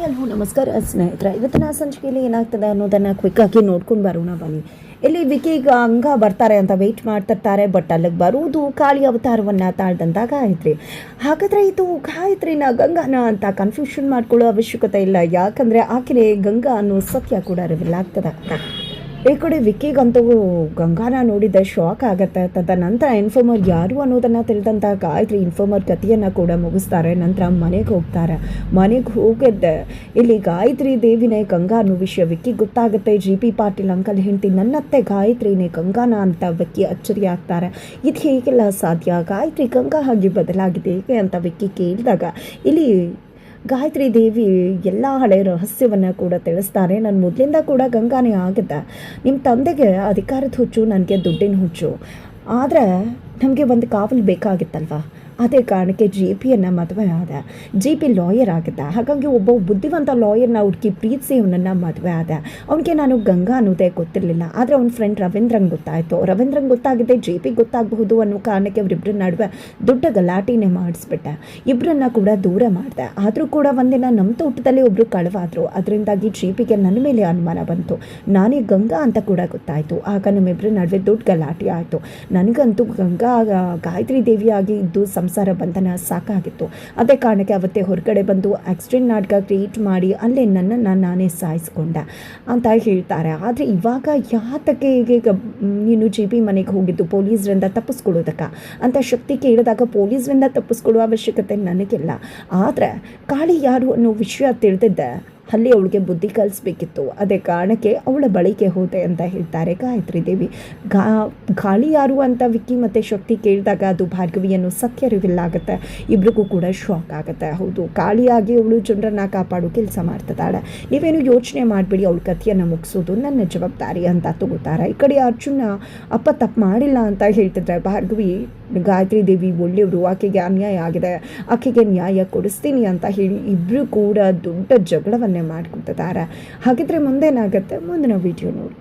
Hi hello ನಮಸ್ಕಾರ ಸ್ನೇಹಿತರೆ. ಇವತ್ತಿನ ಸಂಚಿಕೆಯಲ್ಲಿ ಏನಾಗ್ತದೆ ಅನ್ನೋದನ್ನು ಕ್ವಿಕ್ಕಾಗಿ ನೋಡ್ಕೊಂಡು ಬರೋಣ ಬನ್ನಿ. ಇಲ್ಲಿ ವಿಕಿ ಈಗ ಹಂಗ ಬರ್ತಾರೆ ಅಂತ ವೆಯ್ಟ್ ಮಾಡ್ತಿರ್ತಾರೆ. ಬಟ್ ಅಲ್ಲಿಗೆ ಬರುವುದು ಕಾಳಿ ಅವತಾರವನ್ನು ತಾಳ್ದಂತ ಗಾಯತ್ರಿ. ಹಾಗಾದರೆ ಇದು ಗಾಯತ್ರಿನ ಗಂಗಾನ ಅಂತ ಕನ್ಫ್ಯೂಷನ್ ಮಾಡ್ಕೊಳ್ಳೋ ಅವಶ್ಯಕತೆ ಇಲ್ಲ. ಯಾಕಂದರೆ ಆಕೆನೇ ಗಂಗಾ ಅನ್ನೋ ಸತ್ಯ ಕೂಡ ರಿವೀಲ್ ಆಗ್ತದೆ. ಈ ಕಡೆ ವಿಕ್ಕಿಗಂತೂ ಗಂಗಾನ ನೋಡಿದ್ದೆ ಶಾಕ್ ಆಗುತ್ತೆ. ತದನಂತರ ಇನ್ಫಾರ್ಮರ್ ಯಾರು ಅನ್ನೋದನ್ನು ತಿಳಿದಂಥ ಗಾಯತ್ರಿ ಇನ್ಫಾರ್ಮರ್ ಕಥೆಯನ್ನು ಕೂಡ ಮುಗಿಸ್ತಾರೆ. ನಂತರ ಮನೆಗೆ ಹೋಗ್ತಾರೆ. ಮನೆಗೆ ಹೋಗಿದ್ದೆ ಇಲ್ಲಿ ಗಾಯತ್ರಿ ದೇವಿನೇ ಗಂಗಾ ಅನ್ನೋ ವಿಷಯ ವಿಕ್ಕಿ ಗೊತ್ತಾಗುತ್ತೆ. GP ಪಾಟೀಲ್ ಅಂಕಲ್ ಹೆಂಡತಿ ನನ್ನತ್ತೆ ಗಾಯತ್ರಿನೇ ಗಂಗಾನ ಅಂತ ವಿಕ್ಕಿ ಅಚ್ಚರಿ ಆಗ್ತಾರೆ. ಇದು ಹೇಗೆಲ್ಲ ಸಾಧ್ಯ? ಗಾಯತ್ರಿ ಗಂಗಾ ಹಾಗೆ ಬದಲಾಗಿದೆ ಹೇಗೆ ಅಂತ ವಿಕ್ಕಿ ಕೇಳಿದಾಗ ಇಲ್ಲಿ ಗಾಯತ್ರಿ ದೇವಿ ಎಲ್ಲ ಹಳೆ ರಹಸ್ಯವನ್ನು ಕೂಡ ತಿಳಿಸ್ತಾರೆ. ನಾನು ಮೊದಲಿಂದ ಕೂಡ ಗಂಗಾನೇ ಆಗಿದೆ. ನಿಮ್ಮ ತಂದೆಗೆ ಅಧಿಕಾರದ ಹುಚ್ಚು, ನನಗೆ ದುಡ್ಡಿನ ಹುಚ್ಚು. ಆದರೆ ನಮಗೆ ಒಂದು ಕಾವಲು ಬೇಕಾಗಿತ್ತಲ್ವ, ಅದೇ ಕಾರಣಕ್ಕೆ GPಯನ್ನು ಮದುವೆ ಆದ. GP ಲಾಯರ್ ಆಗಿದ್ದ. ಹಾಗಾಗಿ ಒಬ್ಬ ಬುದ್ಧಿವಂತ ಲಾಯರ್ನ ಹುಡುಕಿ ಪ್ರೀತಿಸಿ ಅವನನ್ನು ಮದುವೆ ಆದ. ಅವನಿಗೆ ನಾನು ಗಂಗಾ ಅನ್ನೋದೇ ಗೊತ್ತಿರಲಿಲ್ಲ. ಆದರೆ ಅವನ ಫ್ರೆಂಡ್ ರವೀಂದ್ರಂಗೆ ಗೊತ್ತಾಯಿತು. ರವೀಂದ್ರಂಗೆ ಗೊತ್ತಾಗಿದೆ GP ಗೊತ್ತಾಗಬಹುದು ಅನ್ನೋ ಕಾರಣಕ್ಕೆ ಅವರಿಬ್ಬರ ನಡುವೆ ದೊಡ್ಡ ಗಲಾಟೆನೇ ಮಾಡಿಸ್ಬಿಟ್ಟೆ. ಇಬ್ಬರನ್ನ ಕೂಡ ದೂರ ಮಾಡಿದೆ. ಆದರೂ ಕೂಡ ಒಂದಿನ ನಮ್ಮ ತೋಟದಲ್ಲಿ ಒಬ್ಬರು ಕಳವಾದರು. ಅದರಿಂದಾಗಿ GPಗೆ ನನ್ನ ಮೇಲೆ ಅನುಮಾನ ಬಂತು. ನಾನೇ ಗಂಗಾ ಅಂತ ಕೂಡ ಗೊತ್ತಾಯಿತು. ಆಗ ನಮ್ಮಿಬ್ಬರ ನಡುವೆ ದೊಡ್ಡ ಗಲಾಟೆ ಆಯಿತು. ನನಗಂತೂ ಗಂಗಾ ಗಾಯತ್ರಿ ದೇವಿಯಾಗಿ ಇದ್ದು ಸಂಸಾರ ಬಂಧನ ಸಾಕಾಗಿತ್ತು. ಅದೇ ಕಾರಣಕ್ಕೆ ಅವತ್ತೇ ಹೊರಗಡೆ ಬಂದು ಆಕ್ಸಿಡೆಂಟ್ ನಾಟಕ ಕ್ರಿಯೇಟ್ ಮಾಡಿ ಅಲ್ಲೇ ನನ್ನನ್ನು ನಾನೇ ಸಾಯಿಸ್ಕೊಂಡೆ ಅಂತ ಹೇಳ್ತಾರೆ. ಆದರೆ ಇವಾಗ ಯಾತಕ್ಕೆ ಈಗ ನೀನು GP ಮನೆಗೆ ಹೋಗಿದ್ದು ಪೊಲೀಸರಿಂದ ತಪ್ಪಿಸ್ಕೊಳ್ಳೋದಕ್ಕೆ ಅಂತ ಶಕ್ತಿ ಕೇಳಿದಾಗ ಪೊಲೀಸರಿಂದ ತಪ್ಪಿಸ್ಕೊಳ್ಳೋ ಅವಶ್ಯಕತೆ ನನಗಿಲ್ಲ. ಆದರೆ ಕಾಳಿ ಯಾರು ಅನ್ನೋ ವಿಷಯ ತಿಳಿದಿದ್ದೆ ಅಲ್ಲಿ ಅವಳಿಗೆ ಬುದ್ಧಿ ಕಲಿಸ್ಬೇಕಿತ್ತು. ಅದೇ ಕಾರಣಕ್ಕೆ ಅವಳ ಬಳಿಗೆ ಹೋದೆ ಅಂತ ಹೇಳ್ತಾರೆ ಗಾಯತ್ರಿ ದೇವಿ. ಗಾಳಿ ಯಾರು ಅಂತ ವಿಕ್ಕಿ ಮತ್ತು ಶಕ್ತಿ ಕೇಳಿದಾಗ ಅದು ಭಾರ್ಗವಿಯನ್ನು ಸತ್ಯ ರಿವೀಲ್ ಆಗುತ್ತೆ. ಇಬ್ರಿಗೂ ಕೂಡ ಶಾಕ್ ಆಗುತ್ತೆ. ಹೌದು, ಕಾಳಿಯಾಗಿ ಅವಳು ಜನರನ್ನು ಕಾಪಾಡೋ ಕೆಲಸ ಮಾಡ್ತಿದ್ದಾಳೆ. ನೀವೇನು ಯೋಚನೆ ಮಾಡಬೇಡಿ, ಅವಳ ಕಥೆಯನ್ನು ಮುಗಿಸೋದು ನನ್ನ ಜವಾಬ್ದಾರಿ ಅಂತ ತಗೋತಾರೆ. ಈ ಕಡೆ ಅರ್ಜುನ ಅಪ್ಪ ತಪ್ಪು ಮಾಡಿಲ್ಲ ಅಂತ ಹೇಳ್ತಿದ್ರೆ ಭಾರ್ಗವಿ ಗಾಯತ್ರಿ ದೇವಿ ಒಳ್ಳೆಯವರು, ಆಕೆಗೆ ಅನ್ಯಾಯ ಆಗಿದೆ, ಆಕೆಗೆ ನ್ಯಾಯ ಕೊಡಿಸ್ತೀನಿ ಅಂತ ಹೇಳಿ ಇಬ್ಬರು ಕೂಡ ದೊಡ್ಡ ಜಗಳವನ್ನೇ ಮಾಡ್ಕೊತಿದ್ದಾರೆ. ಹಾಗಿದ್ರೆ ಮುಂದೇನಾಗುತ್ತೆ ಮುಂದಿನ ವಿಡಿಯೋ ನೋಡಿ.